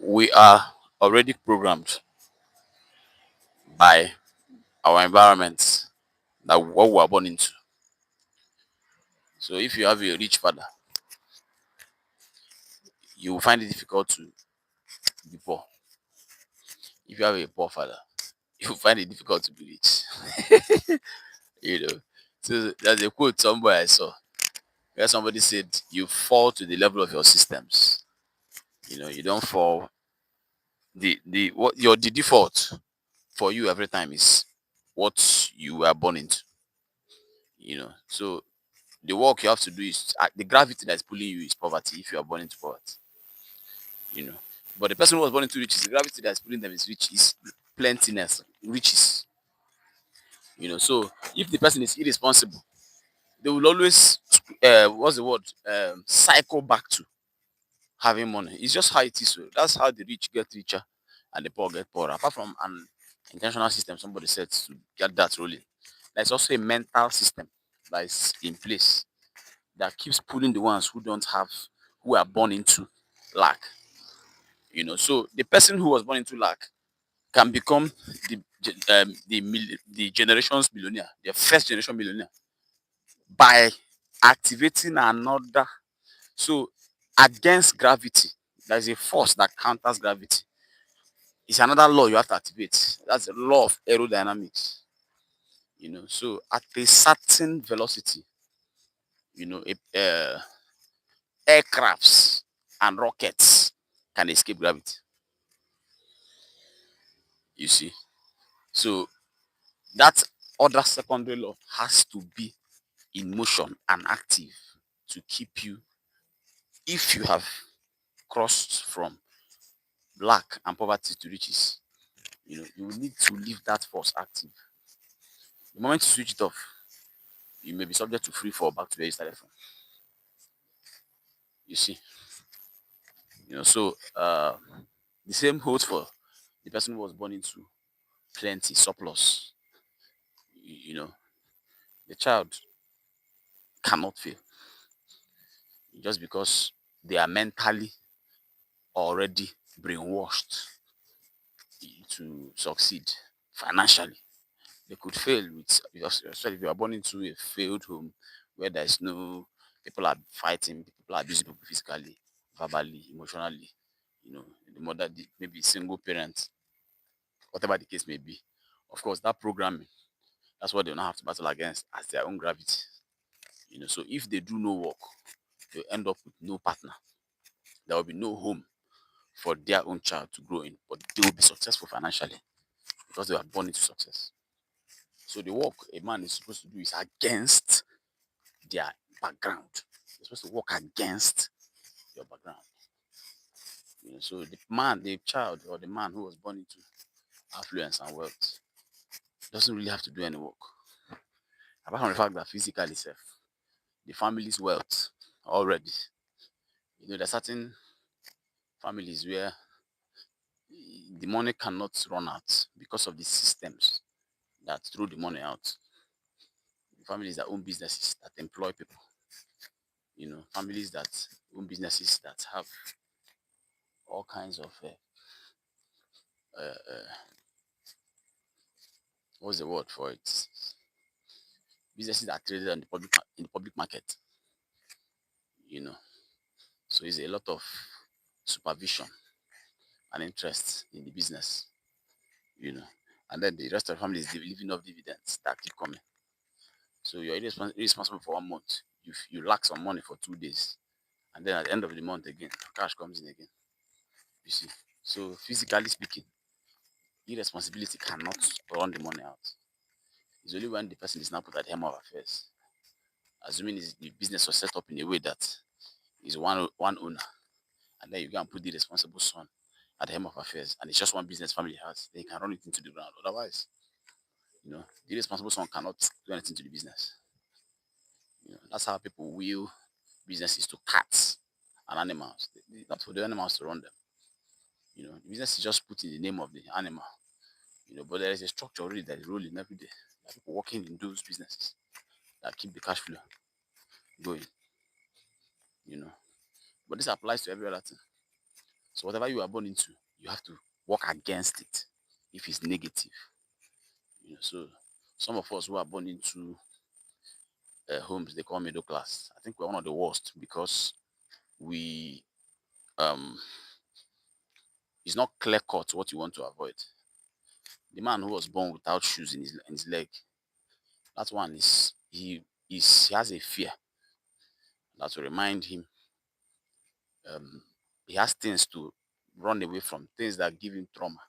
We are already programmed by our environment that what we are born into. So if you have a rich father, you will find it difficult to be poor. If you have a poor father, you will find it difficult to be rich. you know. So there's a quote somewhere I saw where somebody said, "You fall to the level of your systems. You don't fall. The default for you every time is what you were born into. So the work you have to do is the gravity that's pulling you is poverty if you are born into poverty. You know, but the person who was born into riches, the gravity that's pulling them is rich is plentiness, riches. So if the person is irresponsible, they will always what's the word cycle back to having money. It's just how it is. So that's how the rich get richer and the poor get poorer. Apart from an intentional system, somebody said to get that rolling. There's also a mental system that is in place that keeps pulling the ones who don't have, who are born into lack. So the person who was born into lack can become the generation's millionaire, the first generation millionaire, by activating another. So against gravity, there's a force that counters gravity. It's another law you have to activate. That's the law of aerodynamics. So at a certain velocity, you know, a, uh, aircrafts and rockets can escape gravity. You see, so that other secondary law has to be in motion and active to keep you. If you have crossed from lack and poverty to riches, you will need to leave that force active. The moment you switch it off, you may be subject to free fall back to where you started from. You see, so the same holds for the person who was born into plenty surplus. You know, the child cannot fail just because they are mentally already brainwashed to succeed financially. They could fail with, especially if you are born into a failed home where there's no, people are fighting, people are abusing people physically, verbally, emotionally. The mother, maybe single parent, whatever the case may be. Of course, that programming, that's what they now have to battle against as their own gravity. So if they do no work, they'll end up with no partner. There will be no home for their own child to grow in, but they will be successful financially because they are born into success. So the work a man is supposed to do is against their background. You're supposed to work against your background. So the child or the man who was born into affluence and wealth doesn't really have to do any work. Apart from the fact that physically self, the family's wealth already. There are certain families where the money cannot run out because of the systems that throw the money out. Families that own businesses that employ people. Families that own businesses that have all kinds of what's the word for it? Businesses that are traded on the public market. You know, so it's a lot of supervision and interest in the business. You know, and then the rest of the family is living off dividends that keep coming. So you're irresponsible for 1 month. You lack some money for 2 days, and then at the end of the month again, cash comes in again. You see, so physically speaking, irresponsibility cannot run the money out. It's only when the person is now put at the helm of affairs, assuming the business was set up in a way that is one owner, and then you go and put the responsible son at the helm of affairs, and it's just one business family has, they can run it into the ground. Otherwise, the responsible son cannot do anything to the business. That's how people will businesses to cats and animals. Not for the animals to run them. The business is just put in the name of the animal. But there is a structure already that is rolling every day. There are people working in those businesses that keep the cash flow going. But this applies to every other thing. So whatever you are born into, you have to work against it if it's negative. So some of us who are born into homes they call middle class, I think we're one of the worst because we it's not clear cut what you want to avoid. The man who was born without shoes in his leg, that one is he has a fear that will remind him. He has things to run away from, things that give him trauma,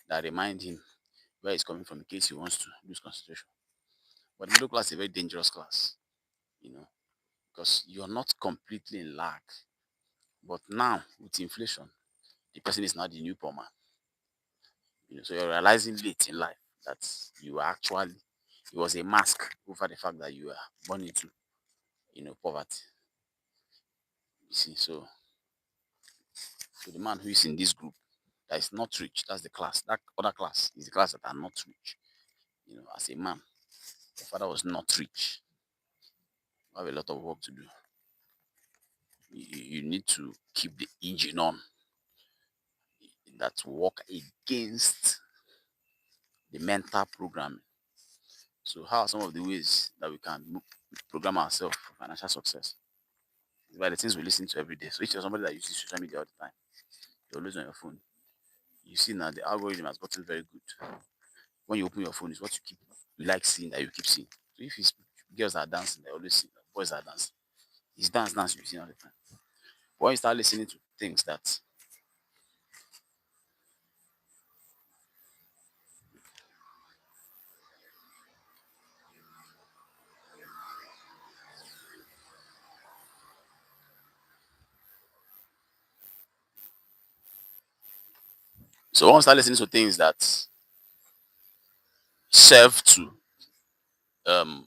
that remind him where he's coming from in case he wants to lose concentration. But middle class is a very dangerous class, you know, because you're not completely in lack. But now with inflation, the person is now the new poor man. So you're realizing late in life that you are actually it was a mask over the fact that you are born into poverty. You see, so the man who is in this group that is not rich, that's the class. That other class is the class that are not rich. As a man, your father was not rich. You have a lot of work to do. You need to keep the engine on that work against the mental programming. So how are some of the ways that we can program ourselves for financial success? It's by the things we listen to every day. So if you're somebody that uses social media all the time, you're always on your phone. You see now the algorithm has gotten very good. When you open your phone, it's what you like seeing that you keep seeing. So if it's girls are dancing, they always see boys are dancing. It's dance you see all the time. But when you start listening to things that so when you start listening to things that serve to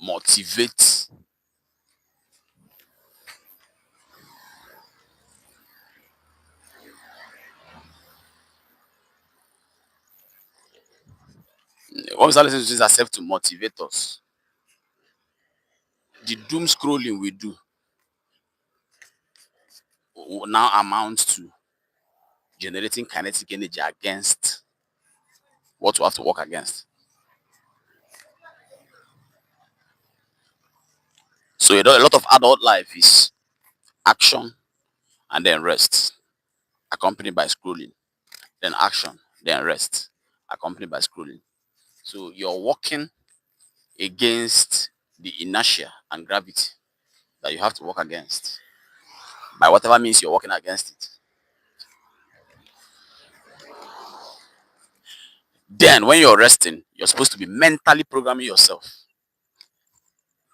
motivate when we start listening to things that serve to motivate us, the doom scrolling we do will now amount to generating kinetic energy against what we have to work against. So a lot of adult life is action and then rest, accompanied by scrolling. Then action, then rest, accompanied by scrolling. So you're working against the inertia and gravity that you have to work against by whatever means you're working against it. Then when you're resting, you're supposed to be mentally programming yourself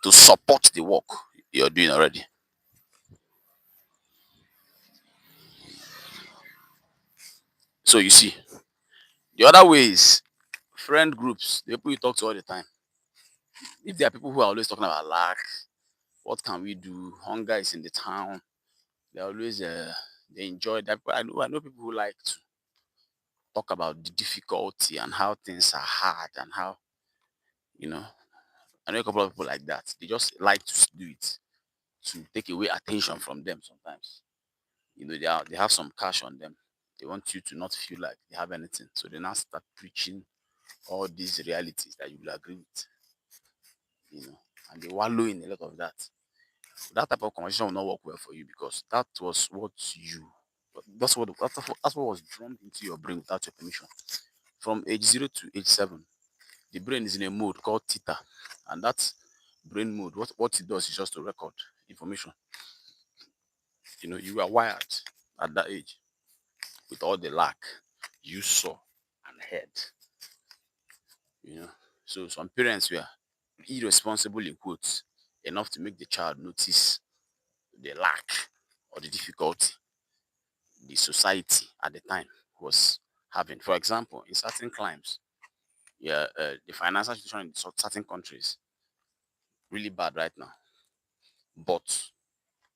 to support the work you're doing already. So you see, the other way is friend groups, the people you talk to all the time. If there are people who are always talking about lack, what can we do? Hunger is in the town. They always they enjoy that. But I know people who like to talk about the difficulty and how things are hard and how you know. I know a couple of people like that. They just like to do it to take away attention from them sometimes. They have some cash on them. They want you to not feel like they have anything. So they now start preaching all these realities that you will agree with, and they wallow in a lot of that. That type of conversation will not work well for you because that's what was drummed into your brain without your permission. From age 0 to age 7, the brain is in a mode called theta, and that brain mode, what it does is just to record information. You are wired at that age with all the lack you saw and heard. You know, so some parents were irresponsible in quotes enough to make the child notice the lack or the difficulty the society at the time was having. For example, in certain climes, yeah, the financial situation in certain countries really bad right now. But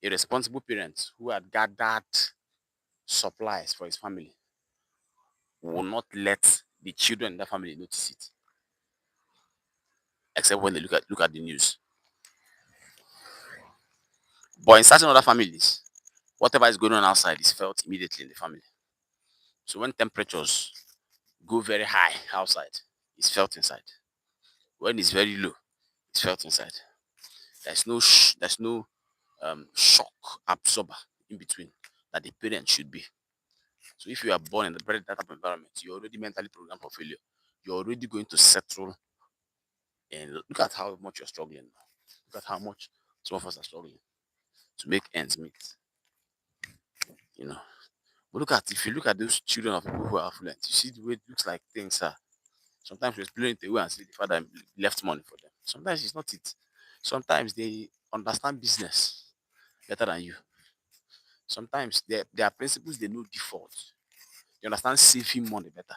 a responsible parent who had gathered supplies for his family will not let the children in that family notice it, except when they look at the news. But in certain other families, whatever is going on outside is felt immediately in the family. So when temperatures go very high outside, it's felt inside. When it's very low, it's felt inside. There's no shock absorber in between that the parent should be. So if you are born in the very that type of environment, you're already mentally programmed for failure. You're already going to settle and look at how much you're struggling now. Look at how much some of us are struggling to make ends meet. You know. But look at if you look at those children of people who are affluent, you see the way it looks like things are. Sometimes we explain it away and say the father left money for them. Sometimes it's not it. Sometimes they understand business better than you. Sometimes there are principles they know default. They understand saving money better.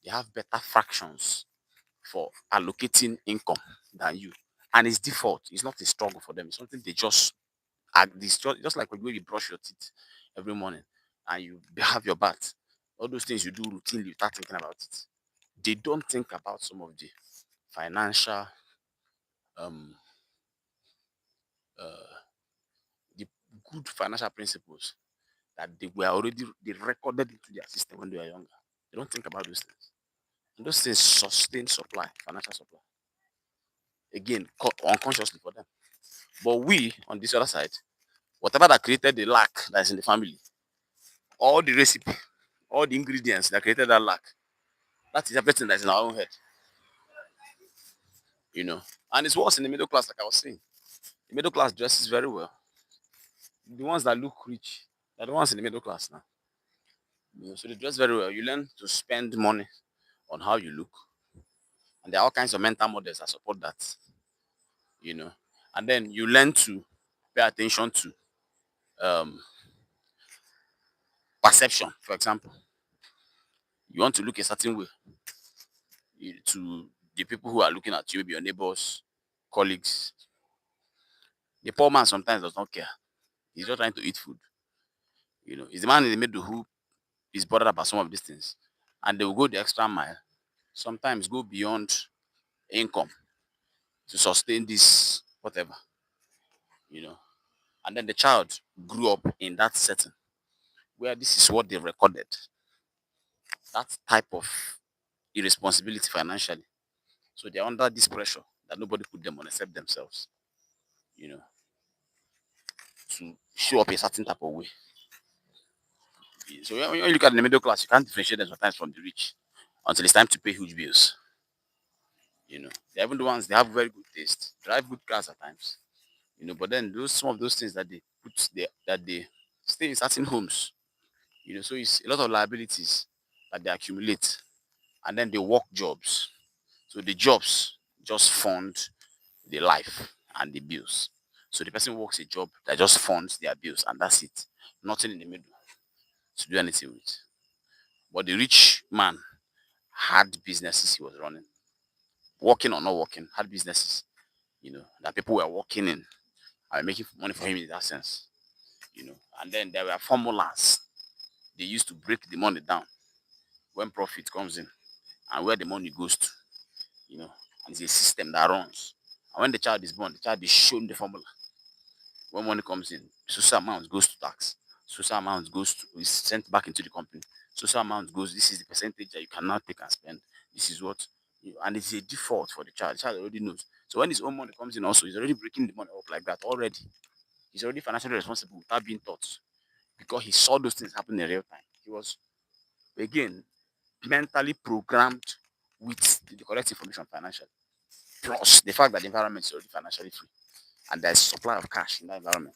They have better fractions for allocating income than you. And it's default. It's not a struggle for them. It's something they just this just like when you brush your teeth every morning and you have your bath. All those things you do routinely, you start thinking about it. They don't think about some of the financial um uh the good financial principles that they recorded into their system when they were younger. They don't think about those things. And those things sustain supply, financial supply. Again, unconsciously for them. But we on this other side, whatever that created the lack that's in the family, all the recipe, all the ingredients that created that lack, that is everything that's in our own head, you know. And it's worse in the middle class, like I was saying. The middle class dresses very well. The ones that look rich, they're the ones in the middle class now. You know, so they dress very well. You learn to spend money on how you look. And there are all kinds of mental models that support that, you know. And then you learn to pay attention to um, perception, for example. You want to look a certain way to the people who are looking at you, maybe your neighbors, colleagues. The poor man sometimes does not care. He's just trying to eat food. You know, it's the man in the middle who is bothered about some of these things. And they will go the extra mile, sometimes go beyond income to sustain this, whatever, you know. And then the child grew up in that setting where this is what they recorded. That type of irresponsibility financially. So they're under this pressure that nobody put them on except themselves, you know, to show up a certain type of way. So when you look at the middle class, you can't differentiate them sometimes from the rich until it's time to pay huge bills. You know, they're even the ones they have very good taste, drive good cars at times. You know, but then those some of those things that they put there that they stay in certain homes. You know, so it's a lot of liabilities that they accumulate, and then they work jobs. So the jobs just fund the life and the bills. So the person works a job that just funds their bills, and that's it. Nothing in the middle to do anything with. But the rich man had businesses he was running, working or not working, had businesses, you know, that people were working in and making money for him in that sense, you know. And then there were formulas they used to break the money down when profit comes in and where the money goes to, you know. And it's a system that runs. And when the child is born, the child is shown the formula. When money comes in, social amount goes to tax, social amount goes to is sent back into the company. Social amount goes, this is the percentage that you can now take and spend. This is what and it's a default for the child. The child already knows. So when his own money comes in, also, he's already breaking the money up like that already. He's already financially responsible without being taught because he saw those things happen in real time. He was again mentally programmed with the correct information financially. Plus the fact that the environment is already financially free and there's supply of cash in that environment.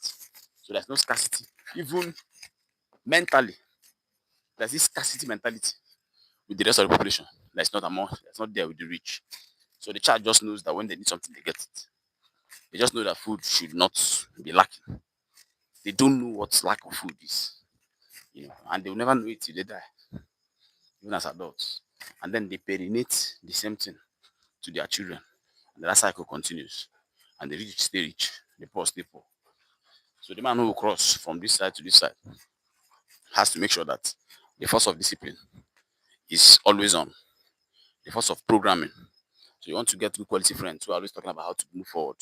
So there's no scarcity. Even mentally, there's this scarcity mentality with the rest of the population. That's not there with the rich. So the child just knows that when they need something, they get it. They just know that food should not be lacking. They don't know what lack of food is, you know, and they will never know it till they die, even as adults. And then they perinate the same thing to their children. And that cycle continues. And the rich stay rich, the poor stay poor. So the man who will cross from this side to this side has to make sure that the force of discipline is always on, the force of programming. So you want to get good quality friends who are always talking about how to move forward.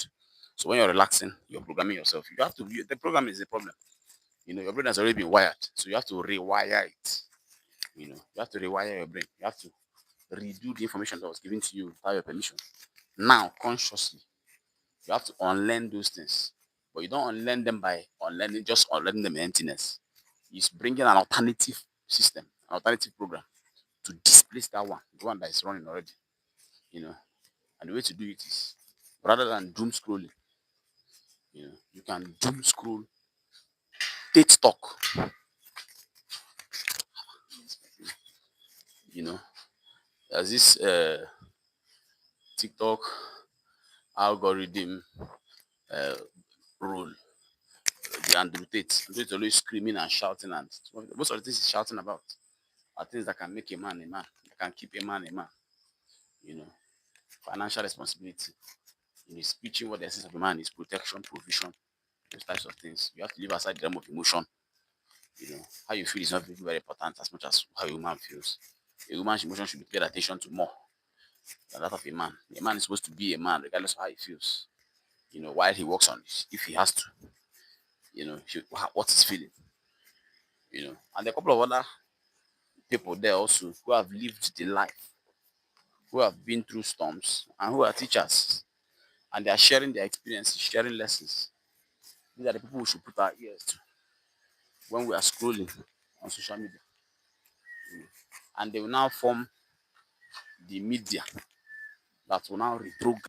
So when you're relaxing, you're programming yourself. You have to, the program is the problem. You know, your brain has already been wired. So you have to rewire it. You have to rewire your brain. You have to redo the information that was given to you without your permission. Now, consciously, you have to unlearn those things. But you don't unlearn them by unlearning, just unlearning them in emptiness. It's bringing an alternative system, an alternative program to displace that one, the one that is running already. And the way to do it is, rather than doom scrolling, you can doom scroll, take stock. You know, there's this TikTok algorithm uh, rule, the Andrew Tate. Andrew Tate is always screaming and shouting, and most of the things he's shouting about are things that can make a man, that can keep a man. You know, financial responsibility. He's preaching what the essence of a man is: protection, provision, those types of things. You have to live aside the realm of emotion. How you feel is not very important as much as how a woman feels. A woman's emotion should be paid attention to more than that of a man. A man is supposed to be a man regardless of how he feels. While he works on it, if he has to, what he's feeling. And a couple of other people there also who have lived the life, who have been through storms, and who are teachers, and they are sharing their experiences, sharing lessons. These are the people we should put our ears to when we are scrolling on social media. And they will now form the media that will now reprogram